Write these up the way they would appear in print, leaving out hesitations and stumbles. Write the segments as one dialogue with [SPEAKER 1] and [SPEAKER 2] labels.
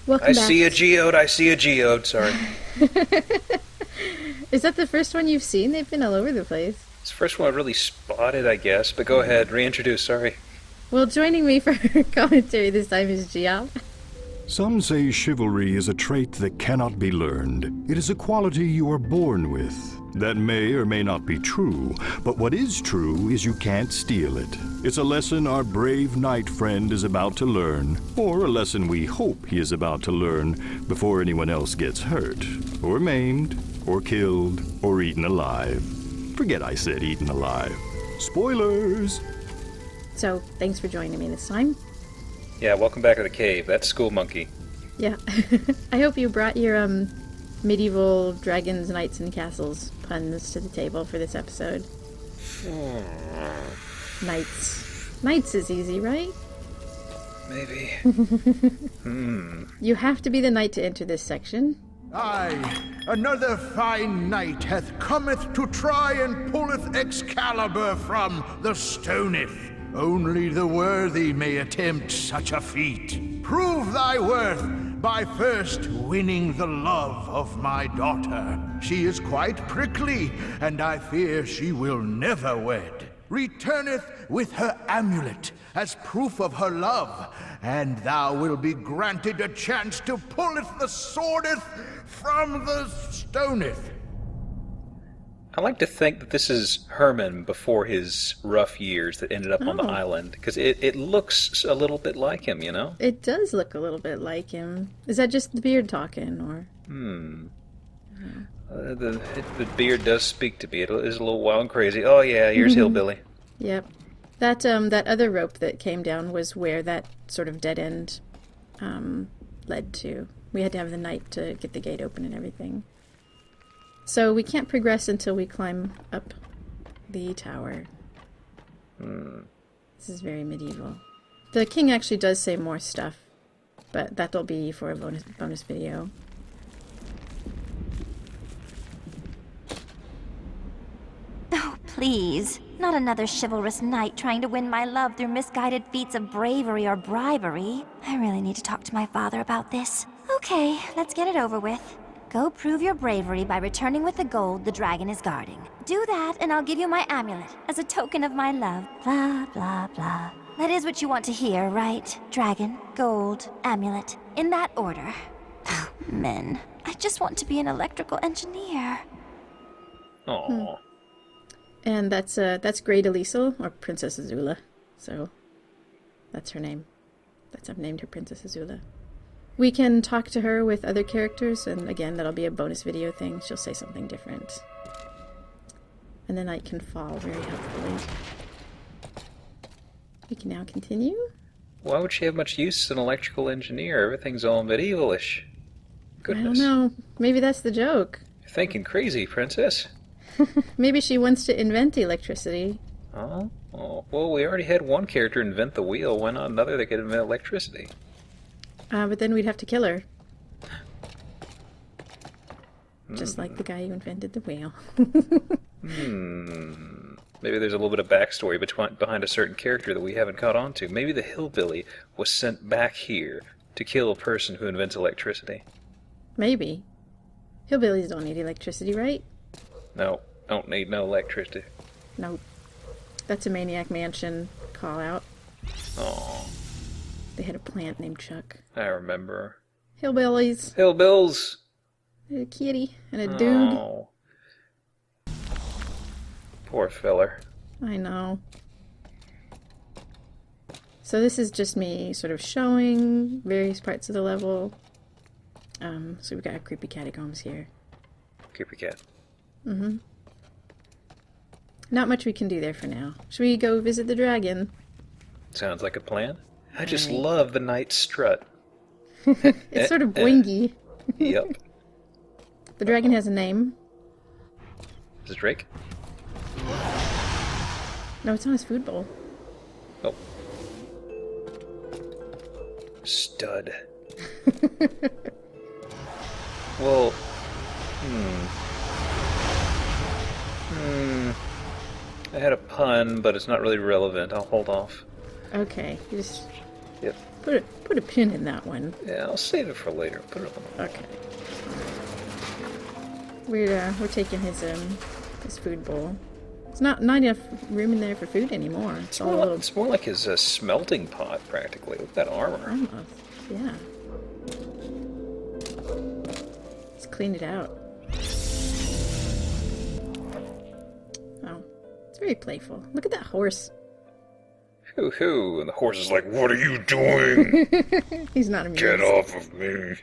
[SPEAKER 1] Welcome
[SPEAKER 2] I
[SPEAKER 1] back.
[SPEAKER 2] see a geode, I see a geode, sorry.
[SPEAKER 1] Is that the first one you've seen? They've been all over the place.
[SPEAKER 2] It's the first one I really spotted, I guess, but go ahead, reintroduce, sorry.
[SPEAKER 1] Well, joining me for commentary this time is Geop.
[SPEAKER 3] Some say chivalry is a trait that cannot be learned. It is a quality you are born with. That may or may not be true, but what is true is you can't steal it. It's a lesson our brave knight friend is about to learn, or a lesson we hope he is about to learn before anyone else gets hurt, or maimed, or killed, or eaten alive. Forget I said eaten alive. Spoilers!
[SPEAKER 1] So, thanks for joining me this time.
[SPEAKER 2] Yeah, welcome back to the cave. That's School Monkey.
[SPEAKER 1] Yeah. I hope you brought your medieval dragons, knights, and castles puns to the table for this episode. Knights. Knights is easy, right?
[SPEAKER 2] Maybe.
[SPEAKER 1] You have to be the knight to enter this section.
[SPEAKER 4] Aye, another fine knight hath cometh to try and pulleth Excalibur from the stoneth. Only the worthy may attempt such a feat. Prove thy worth by first winning the love of my daughter. She is quite prickly, and I fear she will never wed. Returneth with her amulet as proof of her love, and thou will be granted a chance to pulleth the swordeth from the stoneth.
[SPEAKER 2] I like to think that this is Herman before his rough years that ended up on the island, because it looks a little bit like him, you know?
[SPEAKER 1] It does look a little bit like him. Is that just the beard talking, or...?
[SPEAKER 2] The beard does speak to me. It is a little wild and crazy. Oh yeah, here's Hillbilly.
[SPEAKER 1] Yep. That other rope that came down was where that sort of dead end led to. We had to have the knight to get the gate open and everything. So we can't progress until we climb up the tower. This is very medieval. The king actually does say more stuff, but that'll be for a bonus video.
[SPEAKER 5] Oh, please. Not another chivalrous knight trying to win my love through misguided feats of bravery or bribery. I really need to talk to my father about this. Okay, let's get it over with. Go prove your bravery by returning with the gold the dragon is guarding. Do that, and I'll give you my amulet as a token of my love. Blah, blah, blah. That is what you want to hear, right? Dragon, gold, amulet. In that order. Men. I just want to be an electrical engineer.
[SPEAKER 2] Aww.
[SPEAKER 1] And that's Great Elisel, or Princess Azula. So, that's her name. I've named her Princess Azula. We can talk to her with other characters, and again, that'll be a bonus video thing. She'll say something different. And the knight can fall very helpfully. We can now continue.
[SPEAKER 2] Why would she have much use as an electrical engineer? Everything's all medievalish. Goodness.
[SPEAKER 1] I don't know. Maybe that's the joke.
[SPEAKER 2] You're thinking crazy, princess.
[SPEAKER 1] Maybe she wants to invent electricity.
[SPEAKER 2] Oh, well, we already had one character invent the wheel. Why not another that could invent electricity?
[SPEAKER 1] But then we'd have to kill her. Just like the guy who invented the wheel.
[SPEAKER 2] Maybe there's a little bit of backstory behind a certain character that we haven't caught on to. Maybe the hillbilly was sent back here to kill a person who invents electricity.
[SPEAKER 1] Maybe. Hillbillies don't need electricity, right?
[SPEAKER 2] No, don't need no electricity.
[SPEAKER 1] Nope. That's a Maniac Mansion call-out.
[SPEAKER 2] Oh,
[SPEAKER 1] They had a plant named Chuck.
[SPEAKER 2] I remember.
[SPEAKER 1] Hillbillies.
[SPEAKER 2] Hillbills!
[SPEAKER 1] A kitty and a dude.
[SPEAKER 2] Oh. Poor feller.
[SPEAKER 1] I know. So this is just me sort of showing various parts of the level. So we've got creepy catacombs here.
[SPEAKER 2] Creepy cat.
[SPEAKER 1] Not much we can do there for now. Should we go visit the dragon?
[SPEAKER 2] Sounds like a plan. I just
[SPEAKER 1] Right.
[SPEAKER 2] love the night strut.
[SPEAKER 1] It's sort of blingy.
[SPEAKER 2] Yep.
[SPEAKER 1] The dragon has a name.
[SPEAKER 2] Is it Drake?
[SPEAKER 1] No, it's on his food bowl.
[SPEAKER 2] Oh. Stud. Well, I had a pun, but it's not really relevant. I'll hold off.
[SPEAKER 1] Okay, you just...
[SPEAKER 2] Yep.
[SPEAKER 1] Put a pin in that one.
[SPEAKER 2] Yeah, I'll save it for later. Put it on.
[SPEAKER 1] Okay. We're taking his food bowl. It's not enough room in there for food anymore. It's all a little...
[SPEAKER 2] It's more like his smelting pot, practically. Look at that armor.
[SPEAKER 1] Almost, yeah. Let's clean it out. Oh, it's very playful. Look at that horse.
[SPEAKER 2] Hoo hoo, and the horse is like, "What are you doing?
[SPEAKER 1] He's not amused.
[SPEAKER 2] Get off of me."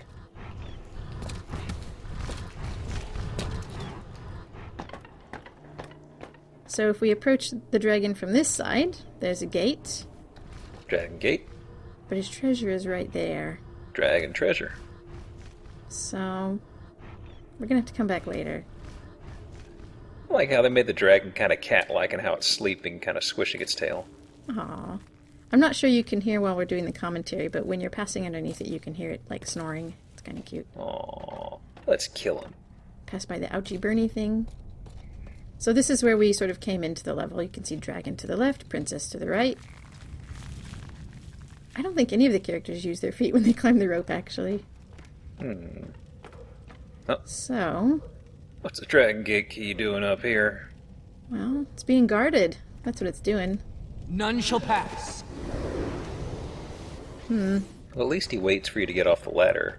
[SPEAKER 1] So if we approach the dragon from this side, there's a gate.
[SPEAKER 2] Dragon gate.
[SPEAKER 1] But his treasure is right there.
[SPEAKER 2] Dragon treasure.
[SPEAKER 1] So we're gonna have to come back later.
[SPEAKER 2] I like how they made the dragon kind of cat-like and how it's sleeping, kind of swishing its tail.
[SPEAKER 1] Aww. I'm not sure you can hear while we're doing the commentary, but when you're passing underneath it, you can hear it, like, snoring. It's kind of cute.
[SPEAKER 2] Aww. Let's kill him.
[SPEAKER 1] Pass by the ouchie Bernie thing. So this is where we sort of came into the level. You can see dragon to the left, princess to the right. I don't think any of the characters use their feet when they climb the rope, actually.
[SPEAKER 2] Oh.
[SPEAKER 1] So...
[SPEAKER 2] What's the dragon gate key doing up here?
[SPEAKER 1] Well, it's being guarded. That's what it's doing.
[SPEAKER 6] None shall pass.
[SPEAKER 2] Well, at least he waits for you to get off the ladder.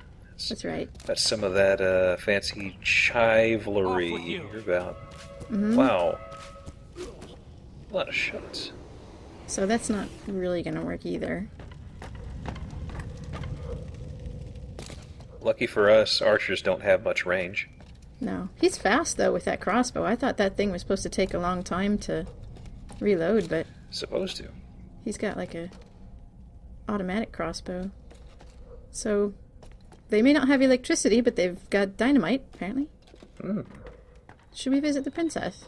[SPEAKER 1] That's right.
[SPEAKER 2] That's some of that fancy chivalry you hear about. Wow. A lot of shots.
[SPEAKER 1] So that's not really going to work either.
[SPEAKER 2] Lucky for us, archers don't have much range.
[SPEAKER 1] No. He's fast, though, with that crossbow. I thought that thing was supposed to take a long time to reload, but
[SPEAKER 2] Supposed to.
[SPEAKER 1] he's got, like, a automatic crossbow. So they may not have electricity, but they've got dynamite, apparently. Should we visit the princess?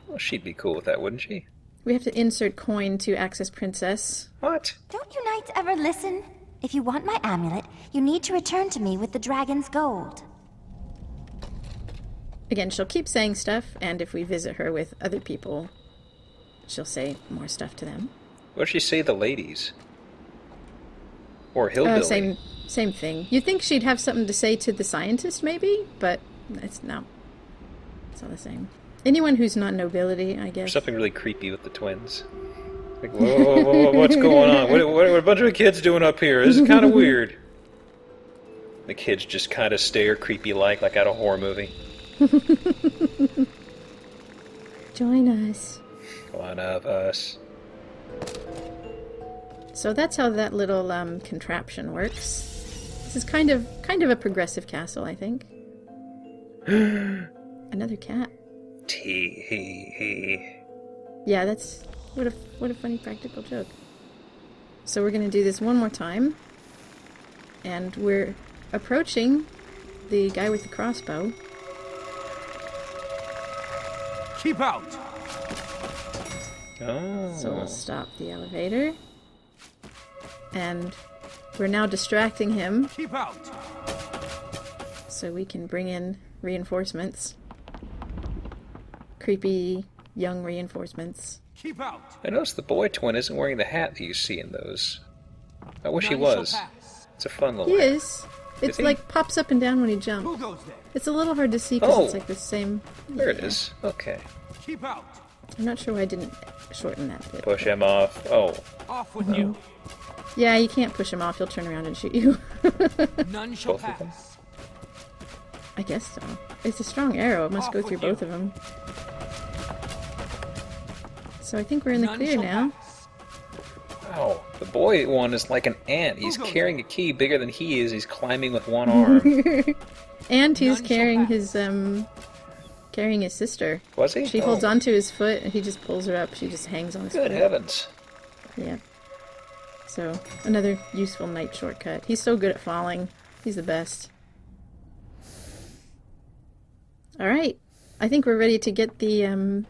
[SPEAKER 2] Well, she'd be cool with that, wouldn't she?
[SPEAKER 1] We have to insert coin to access princess.
[SPEAKER 2] What?
[SPEAKER 5] Don't you knights ever listen? If you want my amulet, you need to return to me with the dragon's gold.
[SPEAKER 1] Again, she'll keep saying stuff, and if we visit her with other people, she'll say more stuff to them.
[SPEAKER 2] What does she say to the ladies? Or hillbilly?
[SPEAKER 1] Same thing. You'd think she'd have something to say to the scientist, maybe, but it's no. It's all the same. Anyone who's not nobility, I guess.
[SPEAKER 2] Something really creepy with the twins. Like, whoa, what's going on? What are a bunch of kids doing up here? This is kind of weird. The kids just kind of stare creepy-like out of a horror movie.
[SPEAKER 1] Join us.
[SPEAKER 2] One of us.
[SPEAKER 1] So that's how that little contraption works. This is kind of a progressive castle, I think. Another cat.
[SPEAKER 2] Tee-hee-hee.
[SPEAKER 1] Yeah, that's what a funny practical joke. So we're gonna do this one more time, and we're approaching the guy with the crossbow.
[SPEAKER 6] Keep out.
[SPEAKER 2] Oh.
[SPEAKER 1] So we'll stop the elevator, and we're now distracting him
[SPEAKER 6] Keep out.
[SPEAKER 1] so we can bring in reinforcements. Creepy young reinforcements.
[SPEAKER 6] Keep out.
[SPEAKER 2] I noticed the boy twin isn't wearing the hat that you see in those. I wish he
[SPEAKER 6] None shall
[SPEAKER 2] was.
[SPEAKER 6] pass.
[SPEAKER 2] It's a fun little
[SPEAKER 1] He
[SPEAKER 2] hat.
[SPEAKER 1] is. It's
[SPEAKER 2] he?
[SPEAKER 1] like pops up and down when he
[SPEAKER 6] Who
[SPEAKER 1] jumps.
[SPEAKER 6] goes there?
[SPEAKER 1] It's a little hard to see because
[SPEAKER 2] Oh.
[SPEAKER 1] it's like the same.
[SPEAKER 2] There it
[SPEAKER 1] Yeah.
[SPEAKER 2] is. Okay.
[SPEAKER 6] Keep out.
[SPEAKER 1] I'm not sure why I didn't shorten that bit.
[SPEAKER 2] Push him off. Oh.
[SPEAKER 6] Off with you.
[SPEAKER 1] Yeah, you can't push him off. He'll turn around and shoot you.
[SPEAKER 6] None shall
[SPEAKER 2] Both of them?
[SPEAKER 6] pass.
[SPEAKER 1] I guess so. It's a strong arrow. It must
[SPEAKER 6] Off
[SPEAKER 1] go
[SPEAKER 6] with
[SPEAKER 1] through
[SPEAKER 6] you.
[SPEAKER 1] both of them. So I think we're in the
[SPEAKER 6] None
[SPEAKER 1] clear
[SPEAKER 6] shall
[SPEAKER 1] now.
[SPEAKER 6] pass.
[SPEAKER 2] Wow. The boy one is like an ant. He's
[SPEAKER 6] Who goes
[SPEAKER 2] carrying a key bigger than he is. He's climbing with one arm.
[SPEAKER 1] And he's
[SPEAKER 6] None shall
[SPEAKER 1] carrying
[SPEAKER 6] pass.
[SPEAKER 1] his sister.
[SPEAKER 2] Was he?
[SPEAKER 1] She
[SPEAKER 2] Oh.
[SPEAKER 1] holds onto his foot and he just pulls her up. She just hangs on his
[SPEAKER 2] Good
[SPEAKER 1] foot.
[SPEAKER 2] heavens.
[SPEAKER 1] Yeah. So another useful night shortcut. He's so good at falling. He's the best. All right. I think we're ready to get the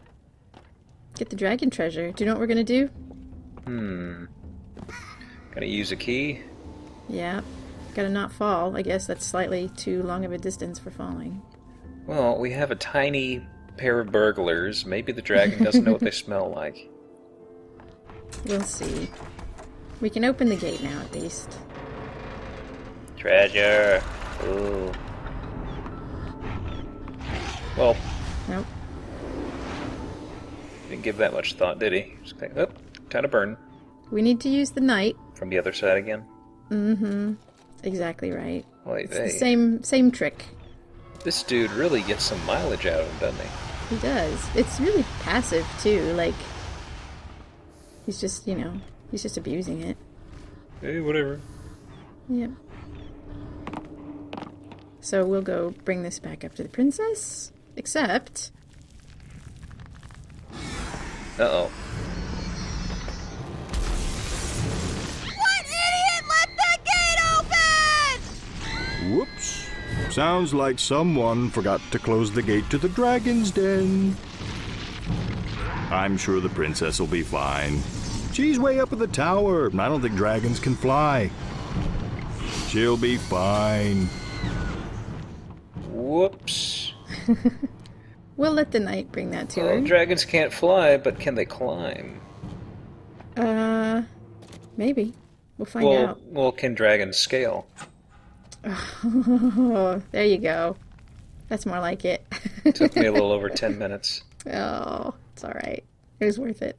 [SPEAKER 1] dragon treasure. Do you know what we're gonna do?
[SPEAKER 2] Gonna use a key.
[SPEAKER 1] Yeah. Gotta not fall. I guess that's slightly too long of a distance for falling.
[SPEAKER 2] Well, we have a tiny pair of burglars. Maybe the dragon doesn't know what they smell like.
[SPEAKER 1] We'll see. We can open the gate now, at least.
[SPEAKER 2] Treasure. Ooh. Well,
[SPEAKER 1] Nope.
[SPEAKER 2] didn't give that much thought, did he? Just think, oh, time to burn.
[SPEAKER 1] We need to use the knight.
[SPEAKER 2] From the other side again.
[SPEAKER 1] Mm-hmm. Exactly right.
[SPEAKER 2] Wait,
[SPEAKER 1] It's the same trick.
[SPEAKER 2] This dude really gets some mileage out of him, doesn't he?
[SPEAKER 1] He does. It's really passive, too. Like, he's just, he's just abusing it.
[SPEAKER 2] Hey, whatever.
[SPEAKER 1] Yep. So we'll go bring this back up to the princess. Except...
[SPEAKER 2] Uh-oh.
[SPEAKER 5] What idiot let the gate open?
[SPEAKER 3] Whoops. Sounds like someone forgot to close the gate to the dragon's den. I'm sure the princess will be fine. She's way up in the tower. I don't think dragons can fly. She'll be fine.
[SPEAKER 2] Whoops.
[SPEAKER 1] we'll let the knight bring that to
[SPEAKER 2] Well,
[SPEAKER 1] her.
[SPEAKER 2] dragons can't fly, but can they climb?
[SPEAKER 1] Maybe. We'll find out.
[SPEAKER 2] Well, can dragons scale?
[SPEAKER 1] Oh, there you go. That's more like it.
[SPEAKER 2] Took me a little over 10 minutes.
[SPEAKER 1] Oh, it's alright. It was worth it.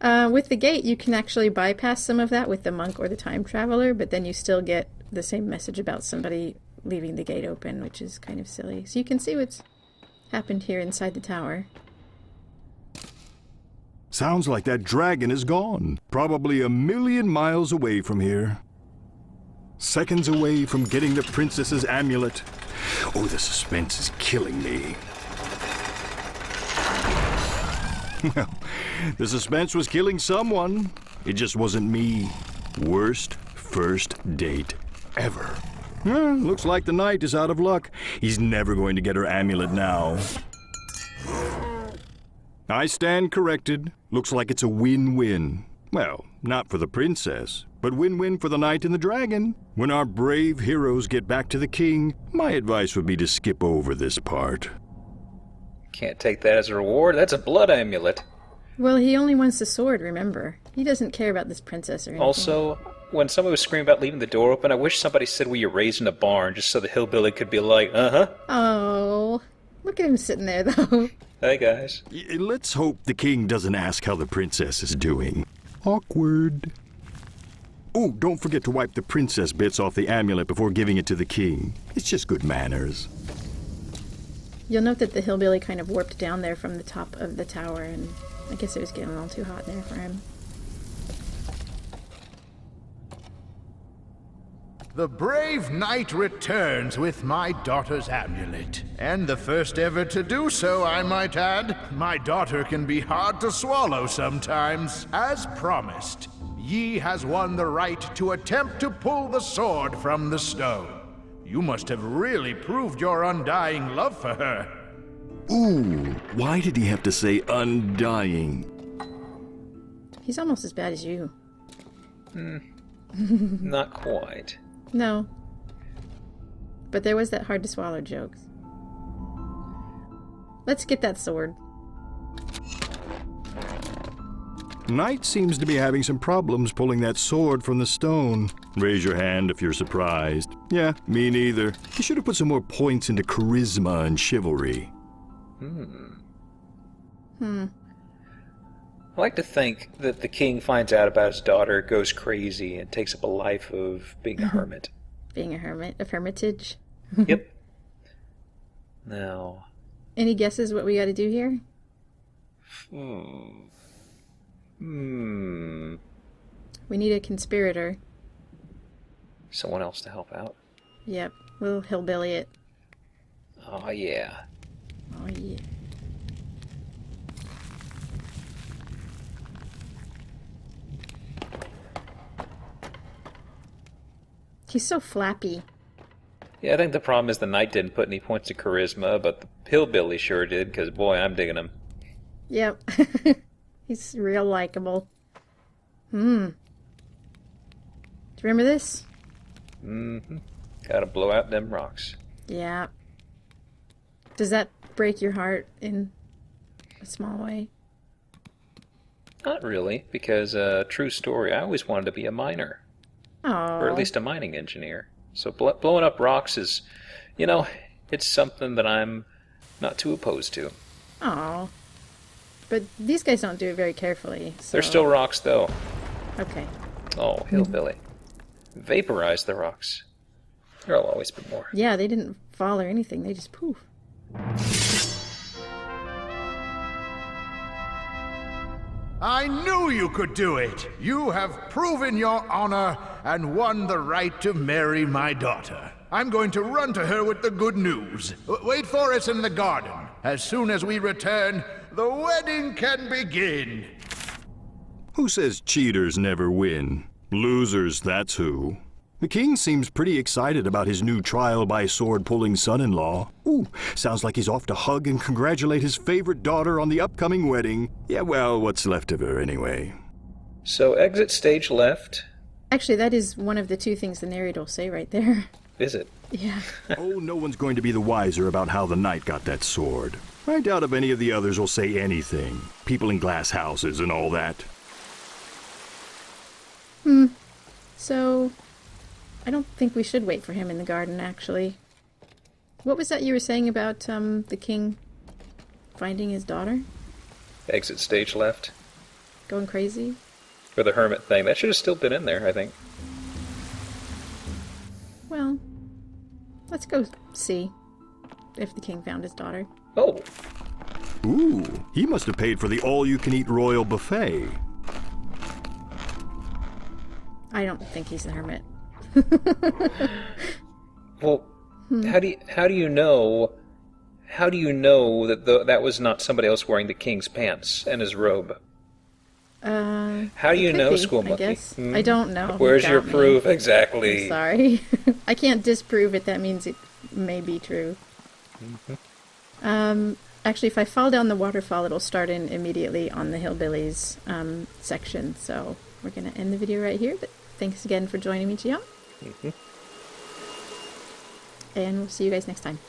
[SPEAKER 1] With the gate, you can actually bypass some of that with the monk or the time traveler, but then you still get the same message about somebody leaving the gate open, which is kind of silly. So you can see what's happened here inside the tower.
[SPEAKER 3] Sounds like that dragon is gone. Probably 1,000,000 miles away from here. Seconds away from getting the princess's amulet. Oh, the suspense is killing me. Well, the suspense was killing someone. It just wasn't me. Worst first date ever. Looks like the knight is out of luck. He's never going to get her amulet now. I stand corrected. Looks like it's a win-win. Well, not for the princess, but win-win for the knight and the dragon. When our brave heroes get back to the king, my advice would be to skip over this part.
[SPEAKER 2] Can't take that as a reward. That's a blood amulet.
[SPEAKER 1] Well, he only wants the sword, remember. He doesn't care about this princess or anything.
[SPEAKER 2] Also, when somebody was screaming about leaving the door open, I wish somebody said we were raised in a barn just so the hillbilly could be like, uh-huh.
[SPEAKER 1] Oh, look at him sitting there, though.
[SPEAKER 2] Hey, guys.
[SPEAKER 3] Let's hope the king doesn't ask how the princess is doing. Awkward. Oh, don't forget to wipe the princess bits off the amulet before giving it to the king. It's just good manners.
[SPEAKER 1] You'll note that the hillbilly kind of warped down there from the top of the tower, and I guess it was getting a little too hot there for him.
[SPEAKER 4] The brave knight returns with my daughter's amulet. And the first ever to do so, I might add. My daughter can be hard to swallow sometimes. As promised, Yi has won the right to attempt to pull the sword from the stone. You must have really proved your undying love for her.
[SPEAKER 3] Ooh, why did he have to say undying?
[SPEAKER 1] He's almost as bad as you.
[SPEAKER 2] Not quite.
[SPEAKER 1] No. But there was that hard to swallow joke. Let's get that sword.
[SPEAKER 3] Knight seems to be having some problems pulling that sword from the stone. Raise your hand if you're surprised. Yeah, me neither. You should have put some more points into charisma and chivalry.
[SPEAKER 2] I like to think that the king finds out about his daughter, goes crazy, and takes up a life of being a hermit.
[SPEAKER 1] Being a hermit, of hermitage.
[SPEAKER 2] Yep. Now,
[SPEAKER 1] Any guesses what we gotta do here? We need a conspirator.
[SPEAKER 2] someone else to help out.
[SPEAKER 1] Yep, we'll hillbilly it.
[SPEAKER 2] Oh, yeah.
[SPEAKER 1] Oh, yeah. He's so flappy.
[SPEAKER 2] Yeah, I think the problem is the knight didn't put any points to charisma, but the hillbilly sure did, because, boy, I'm digging him.
[SPEAKER 1] Yep. He's real likable. Do you remember this?
[SPEAKER 2] Mm-hmm. Gotta blow out them rocks.
[SPEAKER 1] Yeah. Does that break your heart in a small way?
[SPEAKER 2] Not really, because true story, I always wanted to be a miner.
[SPEAKER 1] Oh.
[SPEAKER 2] Or at least a mining engineer. So blowing up rocks is, you know, it's something that I'm not too opposed to.
[SPEAKER 1] Oh. But these guys don't do it very carefully. So...
[SPEAKER 2] They're still rocks, though.
[SPEAKER 1] Okay.
[SPEAKER 2] Oh, hillbilly. Vaporize the rocks. There'll always be more.
[SPEAKER 1] Yeah, they didn't fall or anything. They just poof.
[SPEAKER 4] I knew you could do it. You have proven your honor and won the right to marry my daughter. I'm going to run to her with the good news. Wait for us in the garden. As soon as we return, the wedding can begin.
[SPEAKER 3] Who says cheaters never win? Losers, that's who. The king seems pretty excited about his new trial-by-sword-pulling son-in-law. Ooh, sounds like he's off to hug and congratulate his favorite daughter on the upcoming wedding. Yeah, well, what's left of her anyway.
[SPEAKER 2] So exit stage left.
[SPEAKER 1] Actually, that is one of the two things the narrator will say right there.
[SPEAKER 2] Is it?
[SPEAKER 1] Yeah.
[SPEAKER 3] Oh, no one's going to be the wiser about how the knight got that sword. I doubt if any of the others will say anything. People in glass houses and all that.
[SPEAKER 1] So, I don't think we should wait for him in the garden, actually. What was that you were saying about the king finding his daughter?
[SPEAKER 2] Exit stage left.
[SPEAKER 1] Going crazy?
[SPEAKER 2] Or the hermit thing. That should have still been in there, I think.
[SPEAKER 1] Well, let's go see if the king found his daughter.
[SPEAKER 2] Oh,
[SPEAKER 3] Ooh, he must have paid for the all-you-can-eat royal buffet.
[SPEAKER 1] I don't think he's the hermit.
[SPEAKER 2] well, how do you know that that was not somebody else wearing the king's pants and his robe? How do you know, School Monkey?
[SPEAKER 1] I guess. I don't know.
[SPEAKER 2] Where's
[SPEAKER 1] You
[SPEAKER 2] your
[SPEAKER 1] got me.
[SPEAKER 2] proof? Exactly.
[SPEAKER 1] I'm sorry. I can't disprove it. That means it may be true. Actually, if I fall down the waterfall, it'll start in immediately on the Hillbillies section. So we're going to end the video right here. But thanks again for joining me, Geop. And we'll see you guys next time.